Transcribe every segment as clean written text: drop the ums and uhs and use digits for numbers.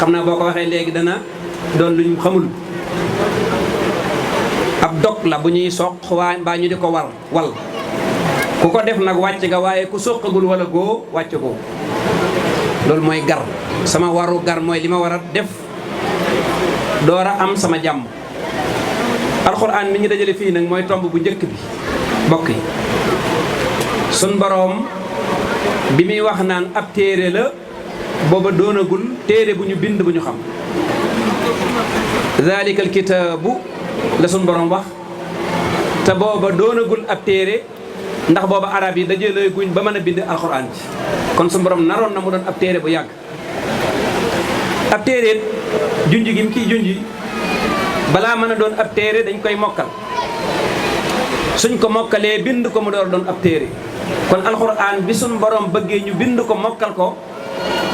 xam naa boo ko waxee léegi dana doon luñ xamul ab dog la bu ñuy soq waa mbaa ñu di ko wal ku ko def nag wàcc nga waaye ku soqagul wala goo wàcc goo loolu mooy gar sama waru gar mooy li ma war a def door a am sama jàmm. alxuraan mi ñu dajale fii nag mooy tomb bu njëkk bi bokk yi sun boroom bi muy wax naan ab téere la booba doonagul téere bu ñu bind bu ñu xam zalikal kitaabu la sun boroom wax te booba doonagul ab téere ndax booba arab yi dajale guñ ba mën a bind alxuraan ci kon sun boroom naroon na mu doon ab téere bu yàgg. ab téere junj gi mu ciy junj balaa mën a doon ab téere dañ koy mokkal suñ ko mokkalee bind ko mu door doon ab téere kon alxuraan bi suñ borom bëggee ñu bind ko mokkal ko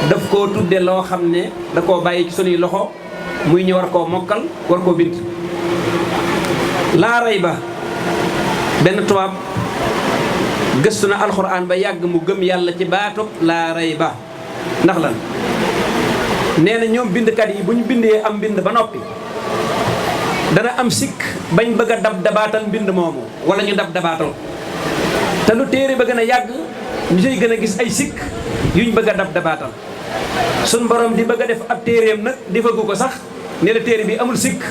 daf koo tudde loo xam ne da koo bàyyi ci sunuy loxo muy ñu war koo mokkal war koo bind. laa rayba benn tubaab gëstu na alxuraan ba yàgg mu gëm yàlla ci baatub laa rayba ndax lan nee na ñoom bindkat yi bu ñu bindee am mbind ba noppi dana am sikk bañ bëgg a dab dabaatal mbind moomu wala ñu dab dabaatal te lu téere ba gën a yàgg ñu say gën a gis ay sikk yuñ bëgg a dab dabaatal suñ borom di bëgg a def ab téereem nag defagu ko sax ne la téere bi amul sikk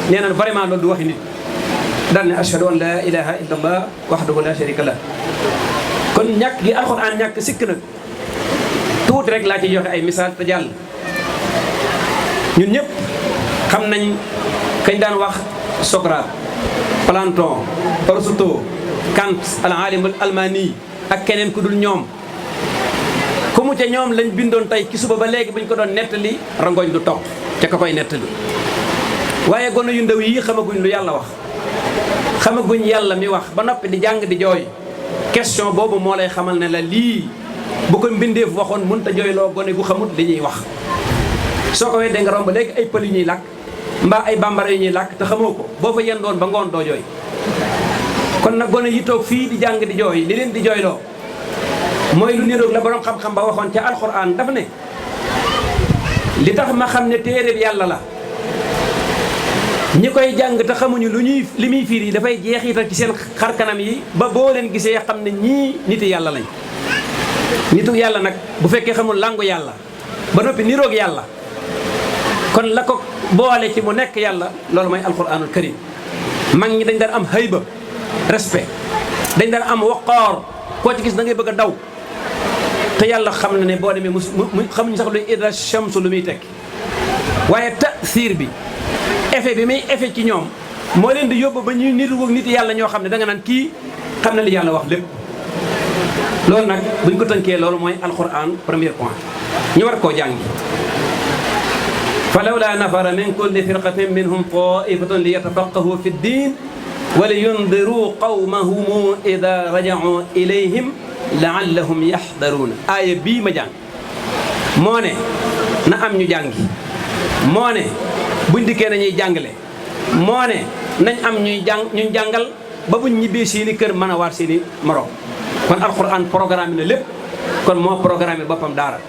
nee na vraiment loolu du waxi nit daal ne ashhadu an la ilaha illa allah wahdahu la sharika lah kon ñàkk gi alxuraan ñàkk sikk nag tuuti rek laa ci joxe ay misaal te jàll. ñun ñëpp xam nañ kañ daan wax Socrate Platon Aristote Kant al-alim al-almani ak keneen ku dul ñoom ku mu ca ñoom lañ bindoon tey ci suba ba léegi buñ ko doon nettali rangoñ du topp ca ka koy nettali waaye gone yu ndaw yi xamaguñ lu yàlla wax xamaguñ yàlla mi wax ba noppi di jàng di jooy question boobu moo lay xamal ne la lii bu ko mbindeef waxoon mënut a jooyloo gone gu xamut li ñuy wax. soo ko weddee nga romb léegi ay pël yu ñuy làkk mbaa ay bambara yu ñuy làkk te xamoo ko boo fa yendoon ba ngoon doo jooy kon nag gone yi toog fii di jàng di jooy li leen di jooyloo mooy lu niroog la borom xam-xam ba waxoon ca alxuraan daf ne li tax ma xam ne téere yàlla la ñi koy jàng te xamuñu li muy firi dafay jeexital ci seen xar kanam yi ba boo leen gisee xam ne ñii niti yàlla lañ. nitu yàlla nag bu fekkee xamul làngu yàlla ba noppi niroog yàlla kon la ko boole ci mu nekk yàlla loolu mooy alquranul karim mag ñi dañ daan am hayba respect dañ daan am waqaar koo ci gis da ngay bëgg a daw te yàlla xam na ne boo demee mu xamuñu sax luy ida shamsu lu muy tekki waaye taasiir bi effet bi muy effet ci ñoom moo leen di yóbbu ba ñuy nitu nit yàlla ñoo xam ne da nga naan kii xam na li yàlla wax lépp loolu nag buñ ko tënkee loolu mooy alquran premier point ñu war koo jàngi falawla nafara min kulli firqatin minhum taifatun li yatafaqahu fi ddin wa li yundiru qawmahum ida raja'u ilayhim laallahum yaxdaruuna aaya bii ma jàng moo ne na am ñu jàngi moo ne buñ dikkee nañuy jàngale moo ne nañ am ñuy jàngal ba buñ ñibbee seeni kër mën a waar seeni morom kon alquran programme na lépp kon moo programme boppam daara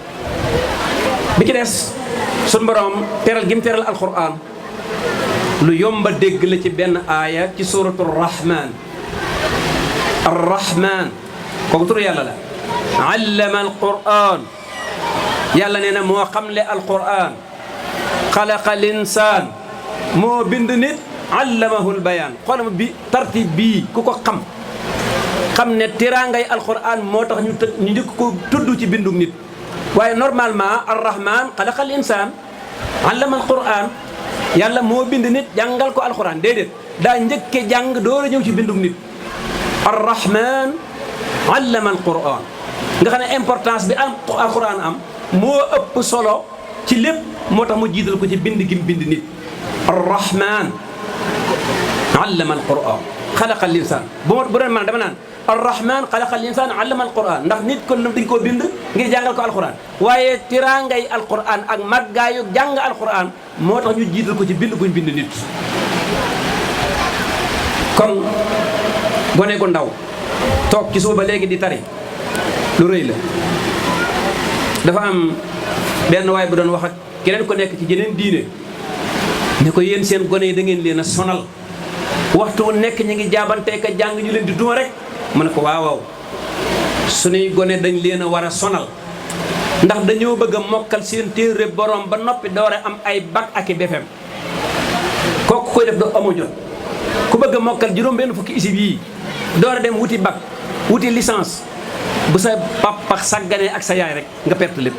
bi ci des suñ borom teral gi mu teral alquran lu yomba dégg la ci benn aaya ci suratu rahman arrahman kooku turu yàlla la allama alquran yàlla nee na moo xamle alquran xalaqa linsaan moo bind nit allamahul bayaan xoolama bi tartib bii ku ko xam ne teraangay alquran moo tax ñu njëkk ko tudd ci bindug nit waaye normalement arrahman xalaqal insaan allama alquran yàlla moo bind nit jàngal ko alquran déedéet daa njëkke jàng door a ñëw ci bindug nit arrahman allama alquran nga xam ne importance bi alquran am moo ëpp solo ci lépp moo tax mu jiital ko ci bind gi mu bind nit arrahman allama alquran xalaqal insaan bu doon man dama naan arrahman xalaqal insaan allama alquran ndax nit kon dañ koo bind ngir jàngal ko alquran waaye tiraangay alquran ak màggaayu jàng alquran moo tax ñu jiital ko ci bind guñ bind nit kon gone gu ndaw toog ci suba ba léegi di tari lu rëy la dafa am benn waay bu doon wax ak keneen ko nekk ci jeneen diine ne ko yéen seen gone yi da ngeen leen a sonal waxtu wu nekk ñu ngi jaabantee ka jàng ñu leen di duma rek mu ne ko waaw waaw suñuy gone dañ leen a war a sonal ndax dañoo bëgg a mokkal seen téere borom ba noppi doore am ay bac ak i BFEM kooku koy def doo amoo jot ku bëgg a mokkal juróom-benn fukki isib yii doore dem wuti bac wuti licence bu sa papa sàgganee ak sa yaay rek nga perte lépp.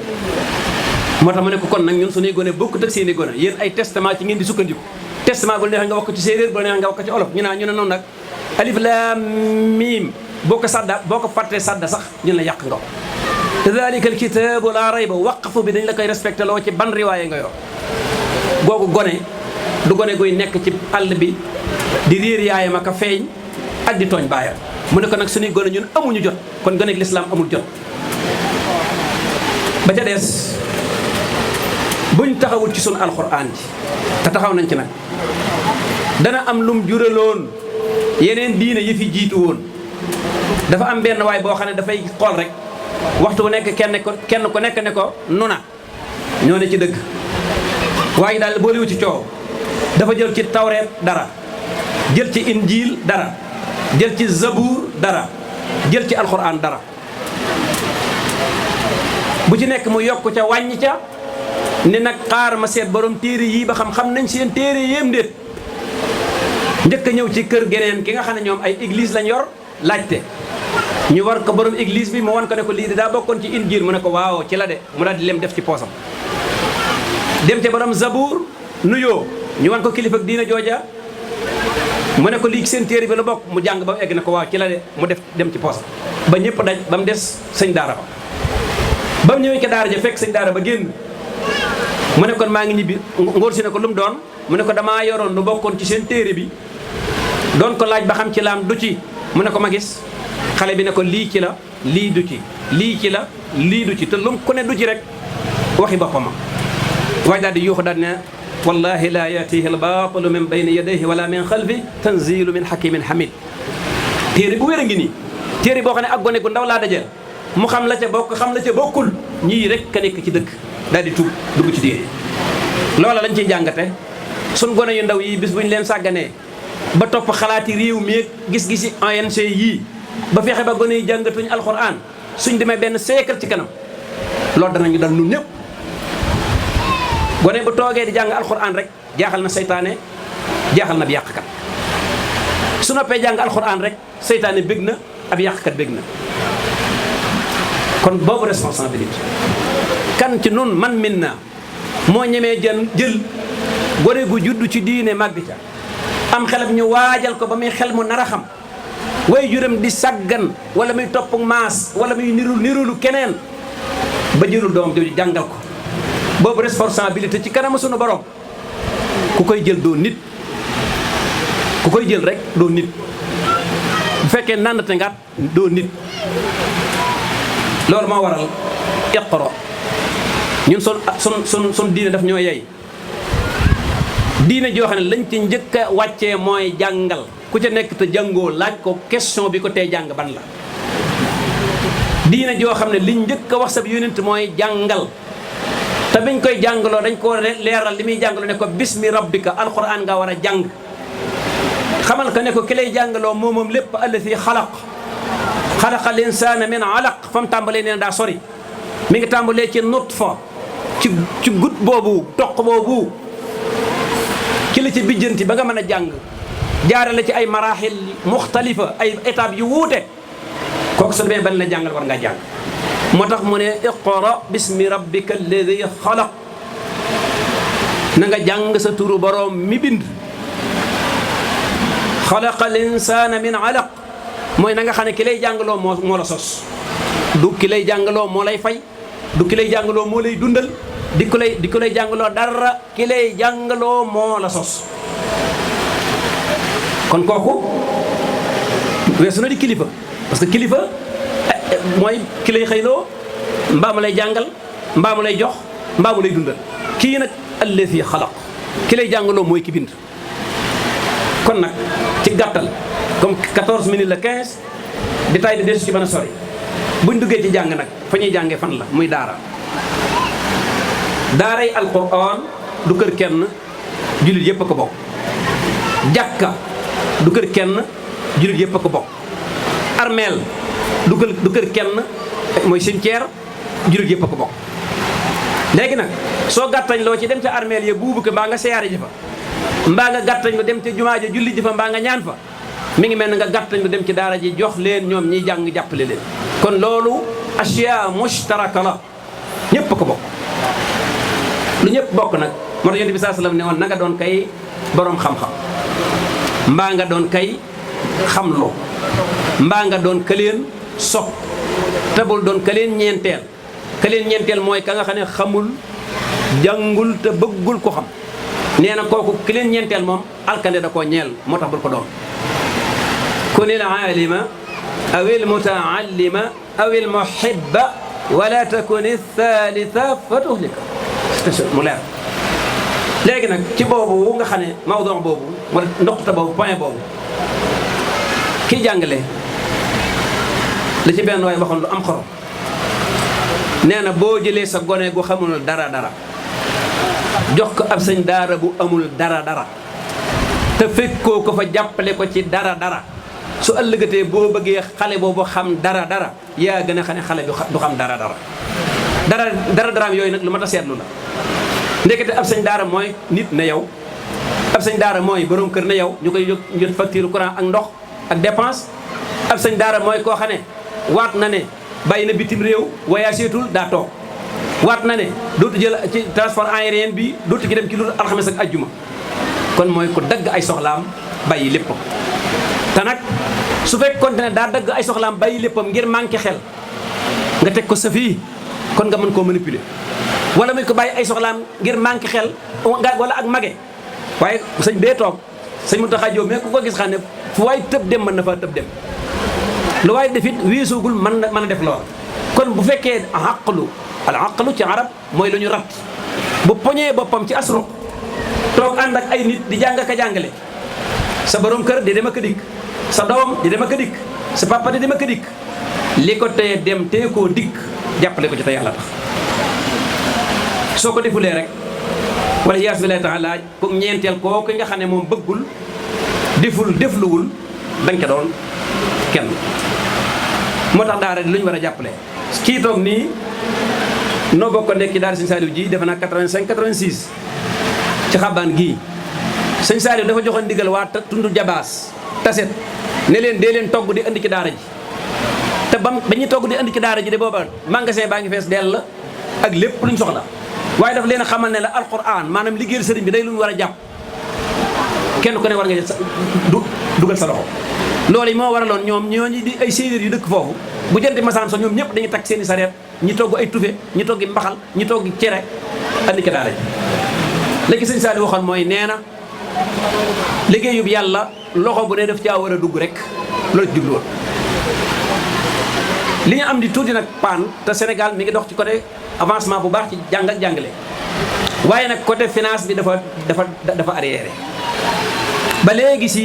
moo tax ma ne ko kon nag ñun suñuy gone bokkut ak seeni gone yéen ay testament ci ngeen di sukkandiku testament bu la neexee nga wax ko ci séeréer bu la neexee nga wax ko ci olof ñu ne noonu nag alif laam miim boo ko fàttee sadda sax ñu la yàq nga ko. dalika alkitaabu laa rayba waqfu bi dañ la koy respecté loo ci ban riwaaye nga yor googu gone du gone guy nekk ci àll bi di réer yaayam ak a feeñ ak di tooñ baayam mu ne ko nag suñuy gone ñun amuñu jot kon gone ak lislaam amul jot. ba ca des buñ taxawul ci sunu alxuraan ji te taxaw nañ ci nag dana am lum juraloon yeneen diine yi fi jiitu woon dafa am benn waay boo xam ne dafay xool rek waxtu bu nekk kenn ku nekk ne ko nuna ñoo ne ci dëgg waaye daal booliwu ci coow dafa jël ci tawreet dara jël ci injiil dara jël ci zabuur dara jël ci alxuraan dara bu ci nekk mu yokk ca wàññi ca ni nag xaar ma seet borom téere yii ba xam nañ seen téere yéem déet njëkk a ñëw ci kër geneen ki nga xam ne ñoom ay église lañ yor laajte ñu war ko borom église bi mu wan ko ne ko lii de daa bokkoon ci injiil mu ne ko waaw ci la de mu daal di lem def ci poosam dem ca borom zabuur nuyoo ñu wan ko kilifa ak diina jooja mu ne ko lii seen téere bi la bokk mu jàng ba mu egg ne ko waaw ci la de mu def dem ci poosam ba ñëpp daj ba mu des sëñ daara ba mu ñëwee ca daara ja fekk sëñ daara ba génn mu ne kon maa ngi ñibbi ngóor si ne ko lu mu doon mu ne ko damaa yoroon lu bokkoon ci seen téere bi doon ko laaj ba xam ci laam du ci mu ne ko ma gis xale bi ne ko lii ci la lii du ci lii ci la lii du ci te lu ku ne du ci rek waxi boppam waaye daal di yuuxu daal ne wallahi la yatihi albatilu min bayni yadayhi wala min xalfi tanzilu min hakimin hamid téere bu wér a ngi nii téere boo xam ne ak gone gu ndaw laa dajeel mu xam la ca bokk xam la ca bokkul ñii rek ka nekk ci dëkk daal di tuub dugg ci diine loola lañ ciy jàngate sun gone yu ndaw yi bis bu ñu leen sàgganee ba topp xalaati réew mi gis-gisi ONG yii ba fexe ba gone yi jàngatuñu alxuraan suñ demee benn siècle ci kanam loolu danañu dal ñun ñëpp gone bu toogee di jàng alxuraan rek jaaxal na seytaane jaaxal na ab yàqkat su noppee jàng alxuraan rek seytaane bég na ab yàqkat bég na kon boobu responsabilité kan ci nun man min na moo ñemee jël gone gu juddu ci diine màgg ca am xelam ñu waajal ko ba muy xel mu nar a xam way juram di saggan wala muy topp maas wala muy nirulu keneen ba jëlul doom jooju jàngal ko boobu responsabilité ci kanam sunu borom ku koy jël doo nit ku koy jël rek doo nit bu fekkee nàndate ngaat doo nit loolu moo waral iqra ñun sun diine daf ñoo yey diine joo xam ne lañ ci njëkk a wàccee mooy jàngal ku ca nekk te jàngoo laaj ko question bi ko tey jàng ban la diine joo xam ne liñ njëkk a wax sa yonent mooy jàngal te biñ koy jàngaloo dañ ko leeral li muy jàngaloo ne ko bismi rabbika alquran nga war a jàng xamal ko ne ko ki lay jàngaloo moom lépp allati xalaqa al insana min alaq fa mu tàmbalee nee na daa sori mi ngi tàmbalee ci nutfa ci gut boobu toq boobu ki la ci bijjanti ba nga mën a jàng jaarale ci ay maraaxil muxtalifa ay étapes yu wuute kooku su demee ban la jàngal war ngaa jàng moo tax mu ne iqra bismi rabbika alladi xalaq na nga jàng sa turu boroom mi bind xalaqa al insana min alaq mooy na nga xam ne ki lay jàngaloo moo la sos du ki lay jàngaloo moo lay fay du ki lay jàngaloo moo lay dundal di ko lay jàngaloo dara ki lay jàngaloo moo la sos kon kooku weesu na di kilifa parce que kilifa mooy ki lay xëyloo mbaa mu lay jàngal mbaa mu lay jox mbaa mu lay dundal kii nag allazi xalaq ki lay jàngaloo mooy ki bind kon nag ci gàttal comme 14 minutes la 15 détail bi desu ci mën a sori buñ duggee ci jàng nag fa ñuy jàngee fan la muy daara daaray alquran du kër kenn jullit yépp a ko bokk. jàkka du kër kenn jullit yépp a ko bokk. armeel du kër kenn mooy cimetière jullit yépp a ko bokk. léegi nag soo gàttañ loo ci dem ca armeel ya buubu ko mbaa nga siyaare ji fa mbaa nga gàttañ lu dem ca jumaa ja julli ji fa mbaa nga ñaan fa mi ngi mel ne nga gàttañ lu dem ci daara ji jox leen ñoom ñiy jàng jàppale leen. kon loolu asiya mushtaraka la ñëpp ko bokk. lu ñëpp bokk nag moo tax yonent bi saa sallam ne woon na nga doon kay borom xam-xam mbaa nga doon kay xamloo mbaa nga doon këleen sopp tabul doon këleen ñeenteel. këleen ñeenteel mooy ka nga xam ne xamul jàngul te bëggul ko xam nee na kooku këleen ñeenteel moom alkande da koo ñeel moo tax bul ko doon. kunil aalima awil mutaallima awil muhibba wala takuni thalitha fa tuhlika mu leer. léegi nag ci boobu nga xam ne mawdu boobu wala ndoxta boobu point boobu kii jàngale la ci benn waaye waxoon lu am xorom nee na boo jëlee sa gone gu xamul dara jox ko ab sëñ daara bu amul dara te fekkoo ko fa jàppale ko ci dara su ëllëgatee boo bëggee xale boobu xam dara yaa gën a xam ne xale bi du xam daraam yooyu nag lu mat a seetlu la. ndekete ab sëñ daara mooy nit na yow ab sëñ daara mooy borom kër na yow ñu koy jot facture courant ak ndox ak dépense. ab sëñ daara mooy koo xam ne waat na ne bàyyi na bitim réew voyageetul daa toog waat na ne dootu jël ci transport aérien bi dootu ci dem ci lu alxames ak ajjuma kon mooy ko dagg ay soxlaam bàyyi léppam. te nag su fekkoon ne daa dagg ay soxlaam bàyyi léppam ngir manqué xel nga teg ko sa fii kon nga mën koo manipuler wala muy ko bàyyi ay soxlaam ngir manqué xel wala ak mage waaye sëñ bee toog sëñ Mountakha Diop mais ku ko gis xam ne fu waay tëb dem mën na fa tëb dem lu waay defit weesoogul mën a def lool. kon bu fekkee al aqlu ci arab mooy lu ñu rat bu poñee boppam ci asru toog ànd ak ay nit di jàng ka jàngale sa borom kër di dem ak a dikk sa doom di dem ak a dikk sa papa di dem ak a dikk li ko teye dem teye koo dikk jàppale ko ci te yàlla tax soo ko defulee rek wala yaas billahi taala ko ñeenteel kooku nga xam ne moom bëggul defluwul dañ ko doon kenn. moo tax daara di lu ñu war a jàppale kii toog nii noo bokk nekk ci daara sëñ Saliou ji defe naa 85 86 ci xabaan gii sëñ Saliou dafa joxoon ndigal waa tundu jabaas taset ne leen dee leen togg di andi ci daara ji te ba ñuy togg di andi ci daara ji de booba magasin baa ngi fees dell ak lépp luñ soxla waaye daf leen a xamal ne la alquran maanaam liggéeyal sëriñ bi day lu ñu war a jàpp kenn ku ne war nga jël dugal sa loxo. loolu yi moo waraloon ñoom ñooñu di ay séeréer yu dëkk foofu bu jënti masaan so ñoom ñëpp dañuy takk seen i sareet ñi togg ay tufe ñi toggi mbaxal ñi toggi cere andi ci daara ji. léegi sëñ Saali waxoon mooy nee na liggéeyub yàlla loxo bu ne daf caa war a dugg rek loolu jublu woon li ñu am di tuuti nag paan te Sénégal mi ngi dox ci côté avancement bu baax ci jàng ak jàngale waaye nag côté finance bi dafa arriéré ba léegi si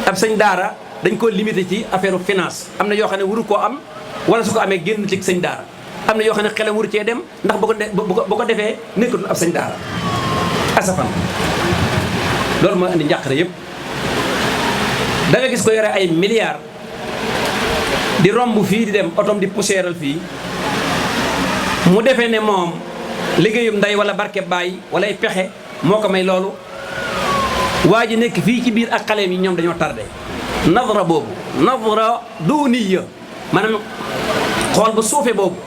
ab sëñ daara dañ ko limité ci affaire finance am na yoo xam ne waru koo am wala su ko amee génn ci sëñ daara am na yoo xam ne xelam waru cee dem ndax bu ko defee nekkatul ab sëñ daara asafan loolu mooy andi njàqare yëpp da nga gis ko yore ay milliards di romb fii di dem otom di poussièral fii mu defee ne moom liggéeyum nday wala barke baay wala ay pexe moo ko may loolu waa ji nekk fii ci biir ak xaleem yi ñoom dañoo tardé nadra boobu nadra duniya maanaam xool bu suufee boobu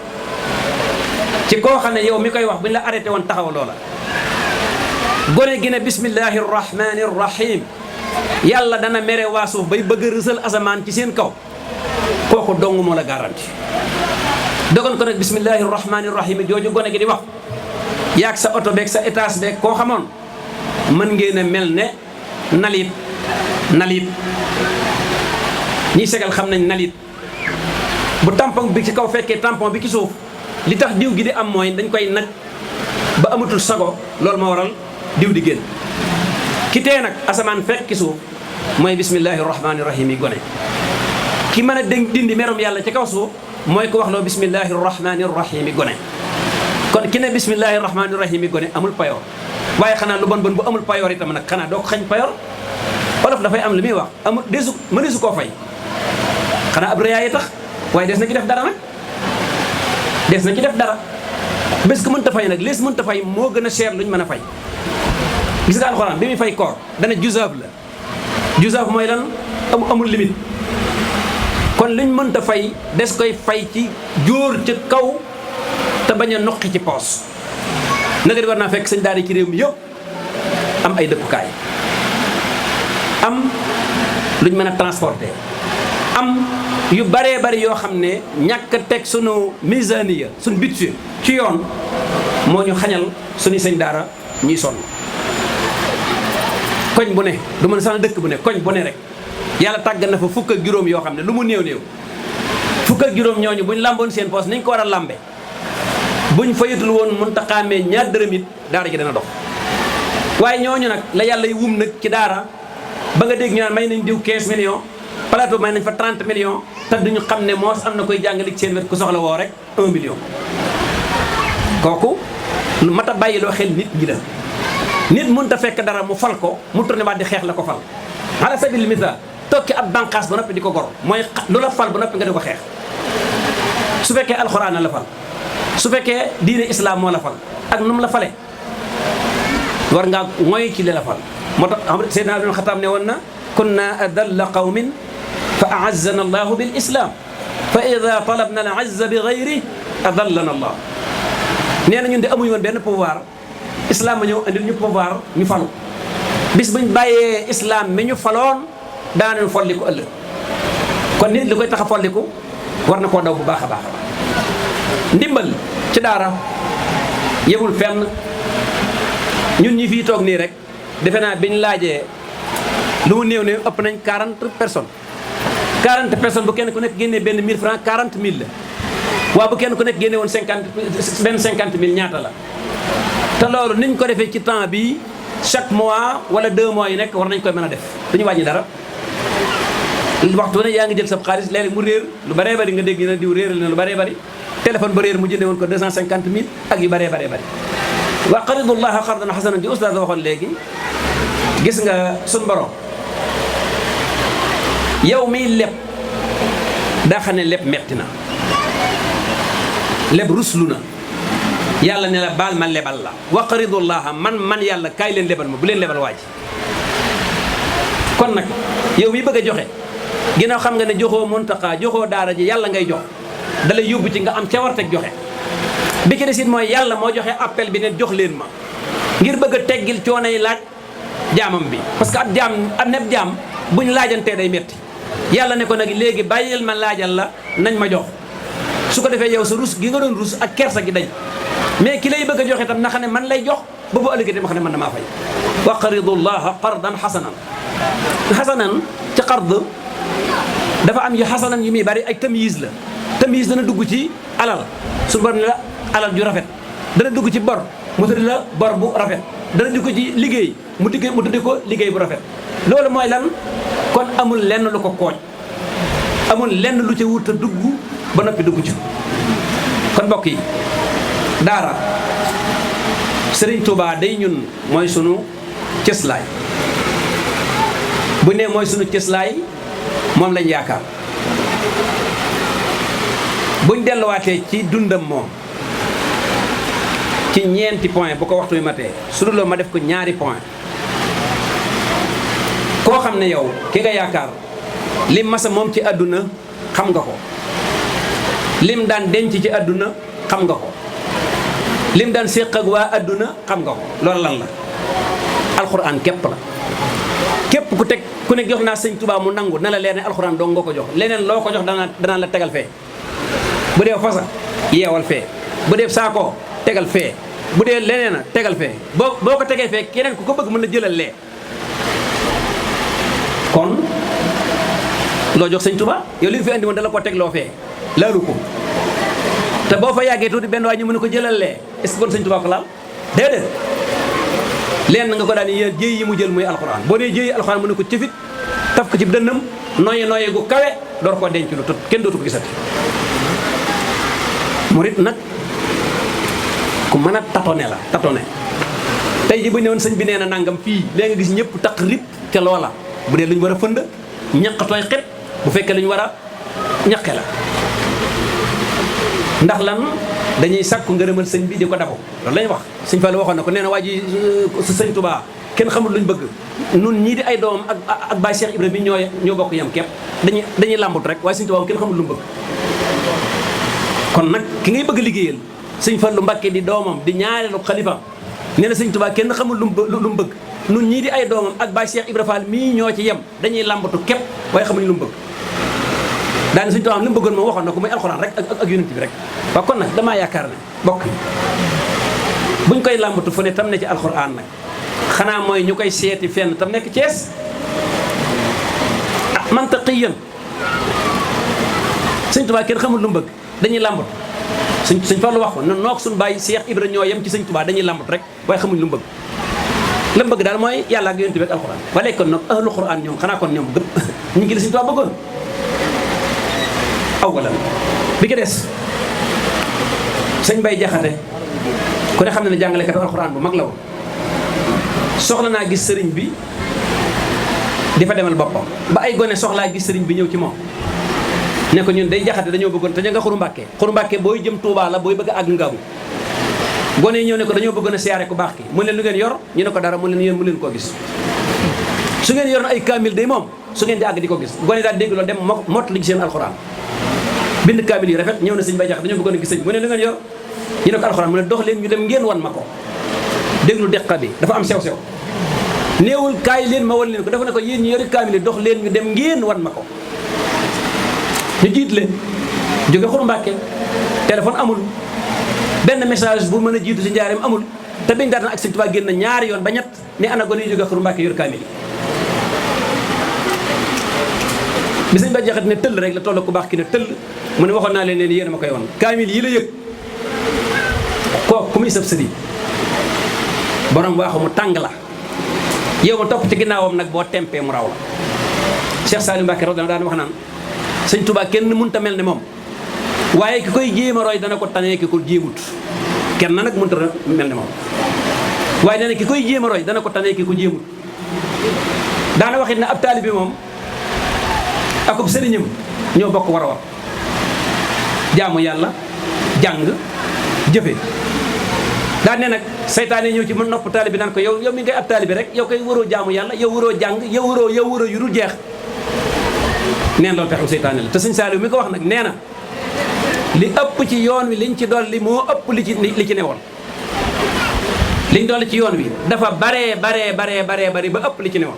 ci koo xam ne yow mi koy wax bu ñu la arrêté woon taxaw loola gone gi ne bismillahi rahmani rahim yàlla dana mere waa suuf bay bëgg a rësal asamaan ci seen kaw kooku dong moo la garanti dogon ko nag bismillahi rahmani rahim jooju gone gi di wax yaag sa oto beeg sa étage beeg koo xamoon mën ngeen a mel ne nalit ñiy segal xam nañ nalit bu tampon bi ci kaw fekkee tampon bi ci suuf li tax diw gi di am mooy dañ koy nag ba amatul sago loolu moo waral diw di génn ki tee nag asamaan fekk ki suuf mooy bismillahi rahmani rahim yi gone ki mën a dindi merom yàlla ci kaw suuf mooy ko wax loo bismillahi rahmani rahim yi gone kon ki ne bismillahi rahmaani rahim yi gone amul payoor waaye xanaa lu bon bon bu amul payoor itam nag xanaa doo ko xañ payoor olof dafay am li muy wax amul mëneesu koo fay xanaa ab rëyaay tax waaye des na ci def dara nag des na ci def dara bés ko mënta fay nag lees mënta fay moo gën a cher luñ mën a fay gis nga alxuraan bi muy fay koor dana juzaaf la juzaaf mooy lan amul limite kon luñ mënta fay des koy fay ci jóor ca kaw te bañ a noqi ci poos naka di war naa fekk sëñ daara ci réew mi yëpp am ay dëkkukaay am luñ mën a transporter am yu baree bari yoo xam ne ñàkk a teg sunu misaniya suñu budget ci yoon moo ñu xañal suñu sëñ daara ñuy sonn koñ bu ne du mën sax dëkk bu ne koñ bu ne rek yàlla tàggat na fa fukk ak juróom yoo xam ne lu mu néew néew fukk ak juróom ñooñu buñ làmboon seen poos niñ ko war a làmbe buñ fayatul woon mun taxaamee ñaar dërëm it daara ji dana dox waaye ñooñu nag la yàlla y wum nag ci daara ba nga dégg ñu naan may nañ diw 15 millions plateau may nañ fa 30 millions te duñu xam ne moos am na koy jàngale ci seen wet ku soxla woo rek 1 million kooku lu mat a bàyyiloo xel nit ñi la nit mënut a fekk dara mu fal ko mu tourné waat di xeex la ko fal ala sabil misaal tokki ab bànqaas ba noppi di ko gor mooy lu la fal ba noppi nga di ko xeex su fekkee alxuraan la fal su fekkee diine islam moo la fal ak nu mu la fale war ngaa mooy ci li la fal moo tax Seydina Ibn Xataab ne woon na kunna adalla qawmin fa a'azzana allahu bil islam fa ida talabna al azza bi gayri adallana allah nee na ñun de amuñu woon benn pouvoir islam ma ñëw andil ñu pouvoir ñu falu bis buñ bàyyee islam mi ñu faloon daanañu folliku ëllëg kon nit li koy tax a folliku war na koo daw bu baax a baax a baax ndimbal ci daara yemul fenn ñun ñi fii toog nii rek defe naa biñ laajee lu mu néew néew ëpp nañ 40 personnes 40 personnes bu kenn ku nekk génnee benn 1000 francs 40 000 la waaw bu kenn ku nekk génne woon 50 000 ñaata la te loolu niñ ko defee ci temps bi chaque mois wala 2 mois yu nekk war nañ koy mën a def duñu wàññi dara waxtu ne yaa ngi jël sa xaalis léeg-léeg mu réer lu bëree bëri nga dégg na diw réeral na lu bëree bëri téléphone ba réer mu jënde woon ko 250 000 ak yu bëree bëree bëri wa qaridullaha qardan hasanan di ustaas waxoon léegi gis nga sun borom yow miy leb daa xam ne leb metti na leb ruslu na yàlla ne la baal ma lebal la wa qaridullaha man yàlla kaay leen lebal ma bu leen lebal waaj kon nag yow mi bëgg a joxe ginnaaw xam nga ne joxoo Muntaqa joxoo daara ji yàlla ngay jox da lay yóbbu ci nga am cawarteg joxe bi ci des it mooy yàlla moo joxe appel bi ne jox leen ma ngir bëgg a teggil coono yi laaj jaamam bi parce que ab jaam buñ laajantee day metti yàlla ne ko nag léegi bàyyil ma laajal la nañ ma jox su ko defee yow sa rus gi nga doon rus ak kersa gi dañ mais ki lay bëgg a joxe tam na xam ne man lay jox ba bu ëllëgee ma xam ne man damaa fay wa qaridullaha qardan xasanan ci qard dafa am yu xasanan yu muy bari ay tamyiz la tamyiz dana dugg ci alal su borom ne la alal ju rafet dana dugg ci bor mu tuddi la bor bu rafet dana dugg ci liggéey mu tuddi ko liggéey bu rafet loolu mooy lan kon amul lenn lu ko kooj amul lenn lu ca wut a dugg ba noppi dugg ci kon mbokk yi daara Serigne Touba day ñun mooy sunu cëslaay bu ne mooy sunu cëslaay moom lañ yaakaar buñ delluwaatee ci dundam moom ci ñeenti point bu ko waxtu wi matee su dul ma def ko ñaari point koo xam ne yow ki nga yaakaar lim masa moom ci àdduna xam nga ko lim daan denc ci àdduna xam nga ko lim daan séq ak waa àdduna xam nga ko loolu lan la alxuraan képp la képp ku teg ku ne jox naa sëñ Tuubaa mu nangu na la leer ne alxuraan dong nga ko jox leneen loo ko jox danaa la tegal fee bu dee fasa yeewal fee bu dee saakoo tegal fee bu dee leneen a tegal fee boo ko tegee fee keneen ku ko bëgg mën na jëlal lee kon loo jox sëñ Tuubaa yow li nga fi andi woon dala ko tegloo fee laalu ko te boo fa yàggee tuuti benn waay ñu mën ko jëlal lee est-ce que kon sëñ Tuubaa ko laal déedéet leen nga ko daan jéy yi mu jël muy alxuraan boo dee jéy alxuraan mu ne ko cëfit taf ko ci dënnam nooye gu kawe door koo denc lu tot kenn dootu ko gisati murit nag ku mën a tatone la tatone. tey ji bu ñu ne woon sëñ bi nee na nangam fii léegi nga gis ñëpp taq rip ca loola bu dee lu ñu war a fënd ñaqatooy xet bu fekkee lu ñu war a ñaqe la ndax lan dañuy sàkku ngërëmal sëñ bi di ko dabu loolu lañu wax sëñ Fallu waxoon na ko nee na waa ji sëñ Touba kenn xamul luñ bëgg nun ñii di ay doomam ak Baye Cheikh Ibrahima bi ñoo bokk yam képp dañuy làmbut rek waaye sëñ Touba kenn xamul lu mu bëgg. kon nag ki ngay bëgg liggéeyal sëñ Fallu Mbàkke di doomam di ñaareelu xalifa nee na sëñ Touba kenn xamul lu mu bëgg nun ñii di ay doomam ak Baye Cheikh Ibrahima Fall mii ñoo ci yem dañuy làmbatu képp waaye xamuñ lu mu bëgg. daane sëñ Touba li mu bëggoon moom waxoon na ko muy alxuraan rek ak yonent bi rek waaw kon nag damaa yaakaar ne bokk buñ koy làmbatu fu ne tam ne ci alxuraan nag xanaa mooy ñu koy seeti fenn tam nekk Cees ah mantaqiyan sëñ Touba kenn xamul lu mu bëgg dañuy làmbatu sëñ Fallu wax ko na noog suñu bàyyi Cheikh Ibra ñoo yem ci sëñ Touba dañuy làmbatu rek waaye xamuñ lu mu bëgg la mu bëgg daal mooy yàlla ak yonent bi ak alxuraan ba léegi kon nag ahlu xuraan ñoom xanaa kon ñoom gëm ñu ngi li sëñ Touba bëggoon awalan bi ki des sëñ Bay Jaxate ku ne xam ne ne jàngalekatu alxuraan bu mag la woon soxla naa gis sëriñ bi di fa demal boppam ba ay gone soxlaa gis sëriñ bi ñëw ci moom ne ko ñun day Jaxate dañoo bëggoon te ña nga Xuru Mbàkke booy jëm Tuubaa la booy bëgg a àgg Ngaabu gone yi ñëw ne ko dañoo bëggoon a siyaare ku baax ki mu leen lu ngeen yor ñu ne ko dara mu leen yéen mu leen koo gis su ngeen yor na ay kaamil day moom su ngeen di àgg di ko gis gone daal dégg loolu dem mott li seen alxuraan bind kaamil yi rafet ñëw na sëñ Bay Jaxate dañoo bëggoon a gis sëñ mu ne lu ngeen yor ñu ne ko alxuraan mu ne dox leen ñu dem ngeen wan ma ko déglu deqa bi dafa am sew-sew néewul kaay leen ma wan leen ko dafa ne ko yéen ñi yori kaamil yi dox leen ñu dem ngeen wan ma ko ñu jiit leen jóge Xuru Mbàkke téléphone amul benn message bu mën a jiitu si njaareem amul te biñ daan ak sëñ Tuubaa génn ñaari yoon ba ñett ni ana gone yi jóge Xuru Mbàkke yor kaamil yi bi sëñ Bay Jaxate ne tëll rek la toll ku baax ki ne tëll mu ne waxoon naa leen ne yéen a ma koy wan kaamil yi la yëg kooku ku muy sëb sëriñ borom waaxu mu tàng la yow ma topp ci ginnaawam nag boo tempee mu raw la Cheikh Saliou Mbacke raw daan wax naan sëñ Touba kenn mënut a mel ne moom waaye ki koy jéem a roy dana ko tanee ki ko jéemut kenn nag mënut a mel ne moom waaye nee na ki koy jéem a roy dana ko tanee ki ko jéemut daana waxit ne ab taalibe moom akub sëriñam ñoo bokk war a war jaamu yàlla jàng jëfe daan ne nag saytaane ñëw ci mën nopp taalibe naan ko yow mi ngay ab taalibe rek yow koy waroo jaamu yàlla yow waroo jàng yow waroo yu dul jeex neen loolu pexu saytaane la te sëñ Saaliw mi ko wax nag nee na li ëpp ci yoon wi liñ ci dolli moo ëpp li ci newoon liñ dolli ci yoon wi dafa baree bari ba ëpp li ci newoon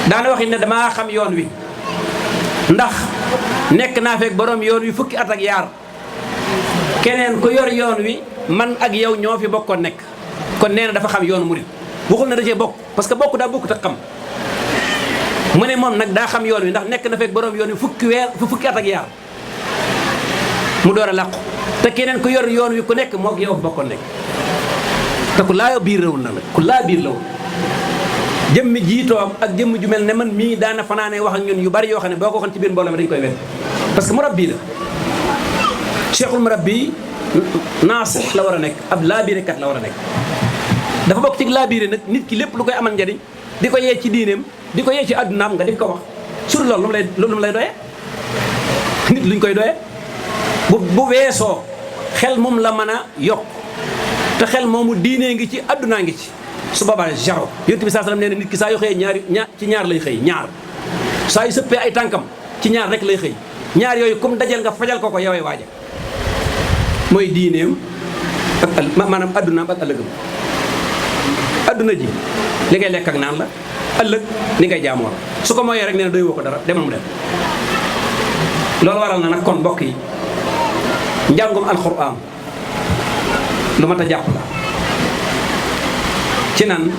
daana waxit ne damaa xam yoon wi ndax nekk naa fekk borom yoon wi fukki at ak yaar keneen ku yor yoon wi man ak yow ñoo fi bokkoon nekk kon nee na dafa xam yoonu murit waxul na da cee bokk parce que bokk daa bokk te xam mu ne moom nag daa xam yoon wi ndax nekk na fekk borom yoon wi fukki at ak yaar mu door a làqu te keneen ku yor yoon wi ku nekk moo ak yow fi bokkoon nekk te ku laa biir lawul na la ku laa biir lawul jëmmi jiitoom ak jëmm ju mel ne man mii daana fanaane wax ak ñun yu bari yoo xam ne boo ko waxoon ci biir mbooloo mi dañ koy wet parce que murabbi la cheikhul murabbi naasix la war a nekk ab laabirekat la war a nekk dafa bokk ci laabire nag nit ki lépp lu koy amal njariñ di ko yee ci diineem di ko yee ci addunaam nga di ko wax sur loolu lu mu lay doyee nit luñ koy doyee bu weesoo xel moom la mën a yokk te xel moomu diinee ngi ci addunaa ngi ci su boobaa jaro yonent bi saa sallam nee na nit ki saa yu xëyee ci ñaar lay xëy ñaar saa yu sëppee ay tànkam ci ñaar rek lay xëy ñaar yooyu comme dajal nga fajal ko yowee waaja mooy diineem ak maanaam addunaam ak ëllëgam adduna ji li ngay lekk ak naan la ëllëg li ngay jaamoo la su ko mooyee rek nee na doy woo ko dara demal mu dem loolu waral na nag kon mbokk yi njàngum alxuraan lu mat a jàpp la ci nan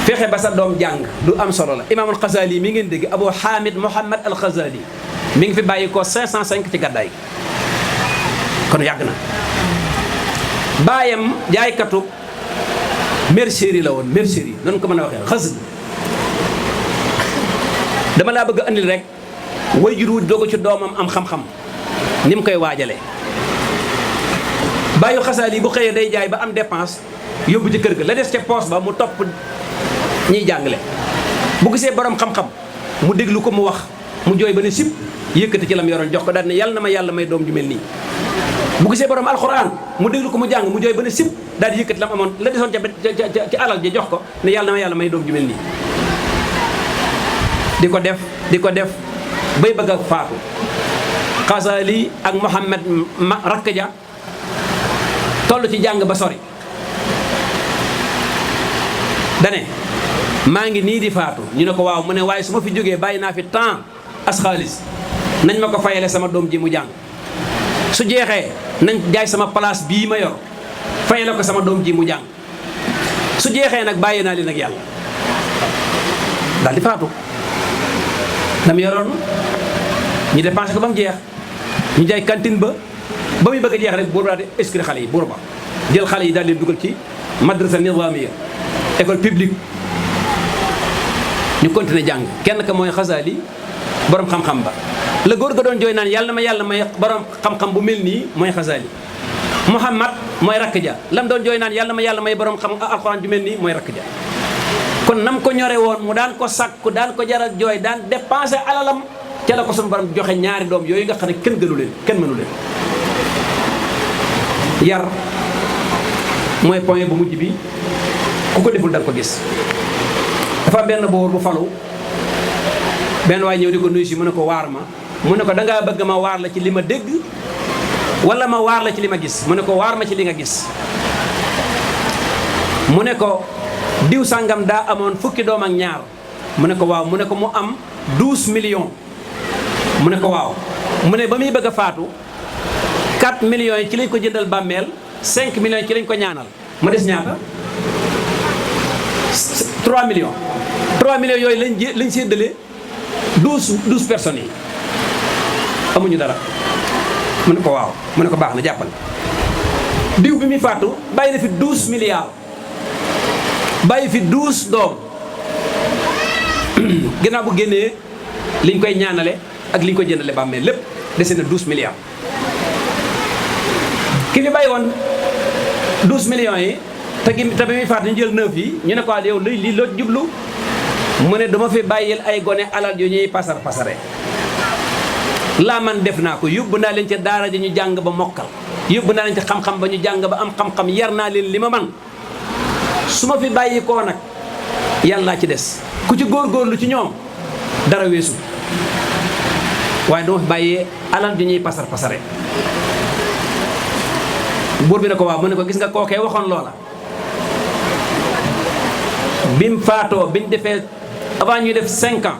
fexe ba sa doom jàng lu am solo la imaam al-Xasaali mi ngeen dégg Abu Hamid Muhammad al-Xasaali mi ngi fi bàyyi ko 505 ci gàddaay kon yàgg na baayam jaaykatu mercerie la woon mercerie noonu ko mën a waxee xas dama laa bëgg a andil rek way jur wu dogu ci doomam am xam-xam ni mu koy waajalee bàyyu Xasaali bu xëyee day jaay ba am dépense yóbbu ci kër ga la des ca poos ba mu topp ñiy jàngale. bu gisee borom xam-xam mu déglu ko mu wax mu jooy ba ne sib yëkkati ci lam yoroon jox ko daal ne yàlla na ma yàlla may doom ju mel nii. bu gisee borom alxuraan mu déglu ko mu jàng mu jooy ba ne sib daal di yëkkati lam amoon la desoon ci alal ji jox ko ne yàlla na ma yàlla may doom ju mel nii. di ko def bay bëgg a faatu. Xasaali ak Muhammad rakk ja toll ci jàng ba sori dane maa ngi nii di faatu ñu ne ko waaw mu ne waaye su ma fi jógee bàyyi naa fi temps as xaalis nañ ma ko fayale sama doom ji mu jàng su jeexee nañ jaay sama place bii ma yor fayale ko sama doom ji mu jàng su jeexee nag bàyyi naa leen ak yàlla daal di faatu. dam yoroon ñu dépensé ko ba mu jeex ñu jaay cantine ba muy bëgg a jeex rek buur ba daal di inscrire xale yi buur ba jël xale yi daal leen dugal ci madrasa nizamiya école publique ñu continuer jàng kenn ka mooy Xasaali borom xam-xam ba la góor ga doon jooy naan yàlla na ma yàlla may borom xam-xam bu mel nii mooy Xasaali. Muhammad mooy rakk ja lam doon jooy naan yàlla na ma yàlla may borom xam alxuraan ju mel nii mooy rakk ja. kon nam ko ñore woon mu daan ko sàkku daan ko jaral jooy daan dépensé alalam ca la ko sunu borom joxe ñaari doom yooyu nga xam ne kenn gënu leen kenn mënu leen. yar mooy point bu mujj bi ku ko deful danga ko gis. dafa am benn boor bu falu benn waay ñëw di ko nuyu si mu ne ko waar ma mu ne ko dangaa bëgg ma waar la ci li ma dégg wala ma waar la ci li ma gis mu ne ko waar ma ci li nga gis. mu ne ko diw sàngam daa amoon fukki doom ak ñaar mu ne ko waaw mu ne ko mu am 12 millions mu ne ko waaw mu ne ba muy bëgg a faatu 4 millions yi ci lañ ko jëndal bàmmeel 5 millions yi ci lañ ko ñaanal ma des ñaata 3 millions 3 millions yooyu lañ séddale 12 personnes yi amuñu dara mu ne ko waaw mu ne ko baax na jàppal diw bi muy faatu bàyyi na fi 12 milliards bàyyi fi 12 doom ginnaaw bu génnee liñ koy ñaanale ak liñ koy jëndale bàmmeel lépp dese na 12 milliards ki fi bàyyi woon 12 millions yi te bi muy faatu ñu jël 9 yi ñu ne ko yow lii loo jublu mu ne dama fi bàyyil ay gone alal yu ñuy pasar pasare laa man def naa ko yóbbu naa leen ca daara ji ñu jàng ba mokkal yóbbu naa leen ci xam-xam ba ñu jàng ba am xam-xam yar naa leen li ma man su ma fi bàyyi koo nag yàllaa ci des ku ci góorgóorlu ci ñoom dara weesu waaye dama fi bàyyee alal ju ñuy pasar pasare buur bi ne ko waaw mu ne ko gis nga kookee waxoon loola bim faatoo biñ defee avant ñuy def 5 ans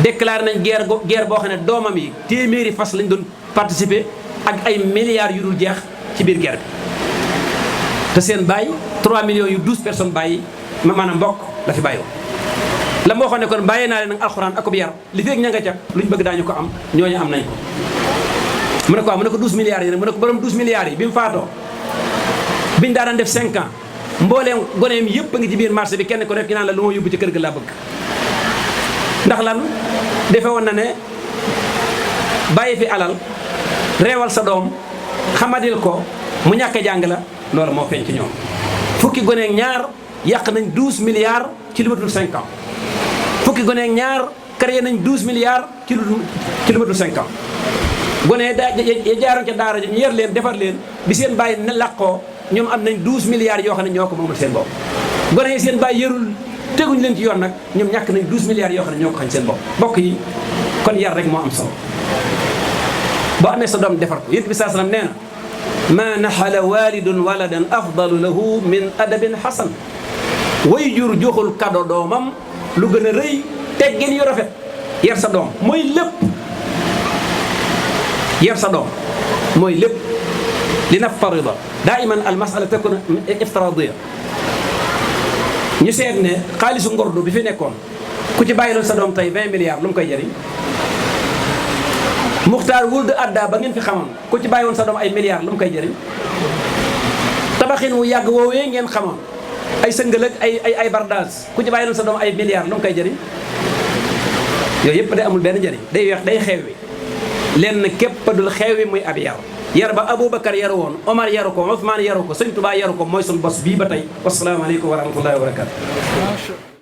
déclaré nañ guerre boo xam ne doomam yi téeméeri fas lañ doon participer ak ay milliards yu dul jeex ci biir guerre bi te seen bàyyi 3 millions yu 12 personnes bàyyi maanaam mbokk la fi bàyyoo la moo xam ne kon bàyyee naa leen nag alxuraan akub yar li feeg ña nga ca luñ bëgg daañu ko am ñooñu am nañ ko mu ne ko waaw mu ne ko 12 milliards yi nag mu ne ko borom 12 milliards yi bi mu faatoo biñ daan def 5 ans mbooleem goneem yëpp a ngi ci biir marché bi kenn ko nekk ñu naan la lu ma yóbbu ci kër ga laa bëgg ndax lan defe woon na ne bàyyi fi alal reewal sa doom xamadil ko mu ñàkk a jàng la loolu moo feeñ ci ñoom fukki goneeg ñaar yàq nañ 12 milliards ci lu matul 5 ans fukki goneeg ñaar créé nañ 12 milliards ci lu matul 5 ans gone ya jaaroon ca daara ji ñu yar leen defar leen bi seen bàyyi ne làqoo ñoom am nañ 12 milliards yoo xam ne ñoo ko moomal seen bopp gone yi seen bàyyi yarul teguñ leen ci yoon nag ñoom ñàkk nañ 12 milliards yoo xam ne ñoo ko xañ seen bopp mbokk yi kon yar rek moo am solo boo amee sa doom defar ko yonent bi sallallahu alayhi wasallam nee na ma naxala walidun waladan afdalu lahu min adabin hasan way jur joxul kado doomam lu gën a rëy teggin yu rafet yar sa doom mooy lépp yar sa doom mooy lépp li naftarida daiman al masala takun iftiradiya ñu seet ne xaalisu ngordu bi fi nekkoon ku ci bàyyiloon sa doom tey 20 milliards lu mu koy jëriñ muxtaar wul de adda ba ngeen fi xamoon ku ci bàyyiwoon sa doom ay milliards lu mu koy jëriñ tabaxin wu yàgg woowee ngeen xamoon ay sëngal ak ay bardaas ku ci bàyyiloon sa doom ay milliards lu mu koy jëriñ yooyu yëpp day amul benn njëriñ day weex day xeew wi lenn képp dul xeew wi muy ab yar yar ba Aboubacar yaru woon Omar yaru ko Ousmane yaru ko Sëñ Tuubaa yaru ko mooy suñu bos bii ba tey wasalaamaaleykum wa rahmatullahi wa barakatu